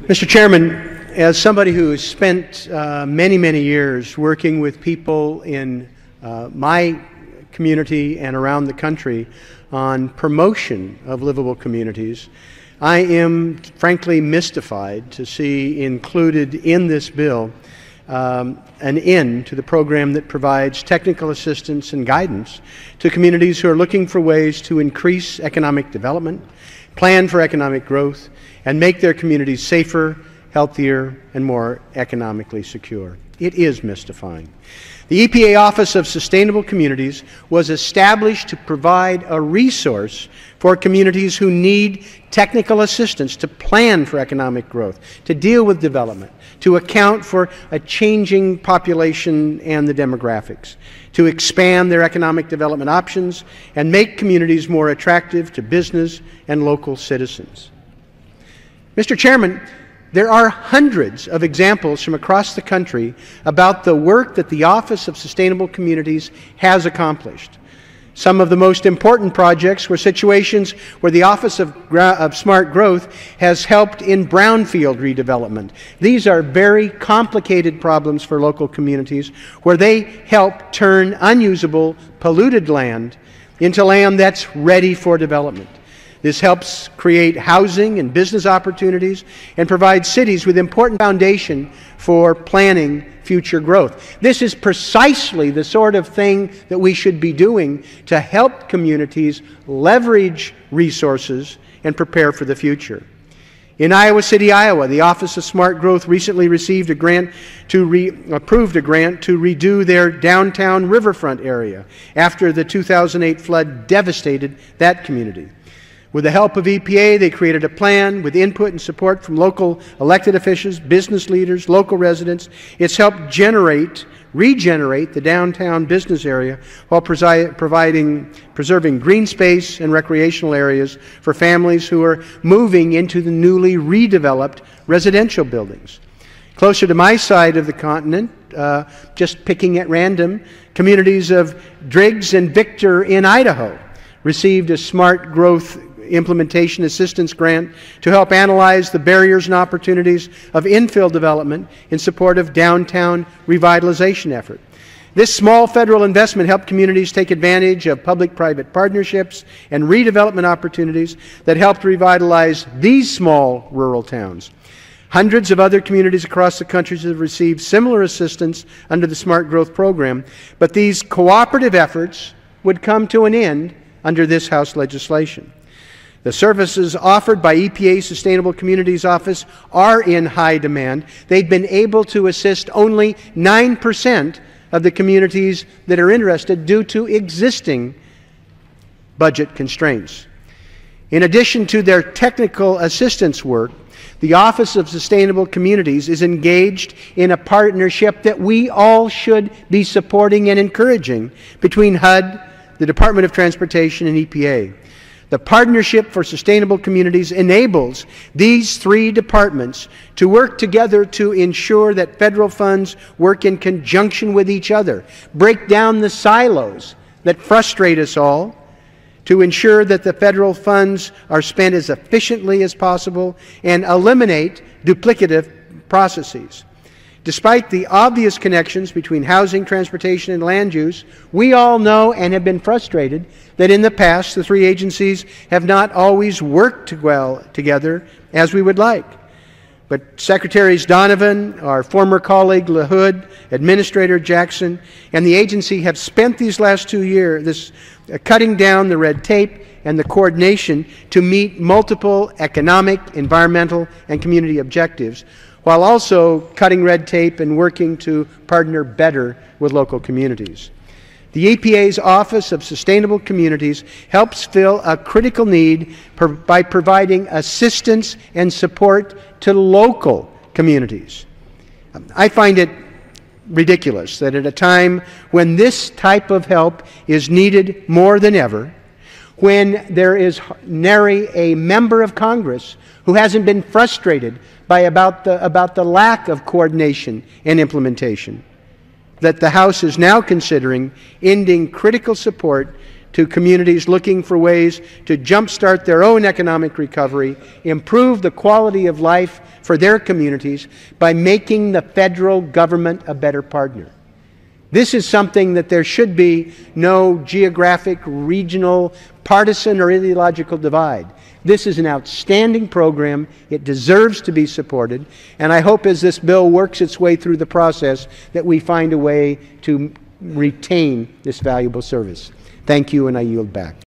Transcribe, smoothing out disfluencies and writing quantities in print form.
Mr. Chairman, as somebody who has spent many years working with people in my community and around the country on promotion of livable communities, I am frankly mystified to see included in this bill an end to the program that provides technical assistance and guidance to communities who are looking for ways to increase economic development, plan for economic growth, and make their communities safer, healthier, and more economically secure. It is mystifying. The EPA Office of Sustainable Communities was established to provide a resource for communities who need technical assistance to plan for economic growth, to deal with development, to account for a changing population and the demographics, to expand their economic development options, and make communities more attractive to business and local citizens. Mr. Chairman, there are hundreds of examples from across the country about the work that the Office of Sustainable Communities has accomplished. Some of the most important projects were situations where the Office of Smart Growth has helped in brownfield redevelopment. These are very complicated problems for local communities where they help turn unusable, polluted land into land that's ready for development. This helps create housing and business opportunities and provides cities with important foundation for planning future growth. This is precisely the sort of thing that we should be doing to help communities leverage resources and prepare for the future. In Iowa City, Iowa, the Office of Smart Growth recently received approved a grant to redo their downtown riverfront area after the 2008 flood devastated that community. With the help of EPA, they created a plan with input and support from local elected officials, business leaders, local residents. It's helped regenerate the downtown business area while preserving green space and recreational areas for families who are moving into the newly redeveloped residential buildings. Closer to my side of the continent, just picking at random, communities of Driggs and Victor in Idaho received a Smart Growth Implementation Assistance Grant to help analyze the barriers and opportunities of infill development in support of downtown revitalization effort. This small federal investment helped communities take advantage of public-private partnerships and redevelopment opportunities that helped revitalize these small rural towns. Hundreds of other communities across the country have received similar assistance under the Smart Growth Program, but these cooperative efforts would come to an end under this House legislation. The services offered by EPA's Sustainable Communities Office are in high demand. They've been able to assist only 9% of the communities that are interested due to existing budget constraints. In addition to their technical assistance work, the Office of Sustainable Communities is engaged in a partnership that we all should be supporting and encouraging between HUD, the Department of Transportation, and EPA. The Partnership for Sustainable Communities enables these three departments to work together to ensure that federal funds work in conjunction with each other, break down the silos that frustrate us all, to ensure that the federal funds are spent as efficiently as possible, and eliminate duplicative processes. Despite the obvious connections between housing, transportation, and land use, we all know and have been frustrated that in the past the three agencies have not always worked well together as we would like. But Secretaries Donovan, our former colleague LaHood, Administrator Jackson, and the agency have spent these last 2 years cutting down the red tape and the coordination to meet multiple economic, environmental, and community objectives, while also cutting red tape and working to partner better with local communities. The EPA's Office of Sustainable Communities helps fill a critical need by providing assistance and support to local communities. I find it ridiculous that at a time when this type of help is needed more than ever, when there is nary a member of Congress who hasn't been frustrated by about the lack of coordination and implementation, that the House is now considering ending critical support to communities looking for ways to jumpstart their own economic recovery, improve the quality of life for their communities by making the federal government a better partner. This is something that there should be no geographic, regional, partisan, or ideological divide. This is an outstanding program. It deserves to be supported. And I hope as this bill works its way through the process that we find a way to retain this valuable service. Thank you, and I yield back.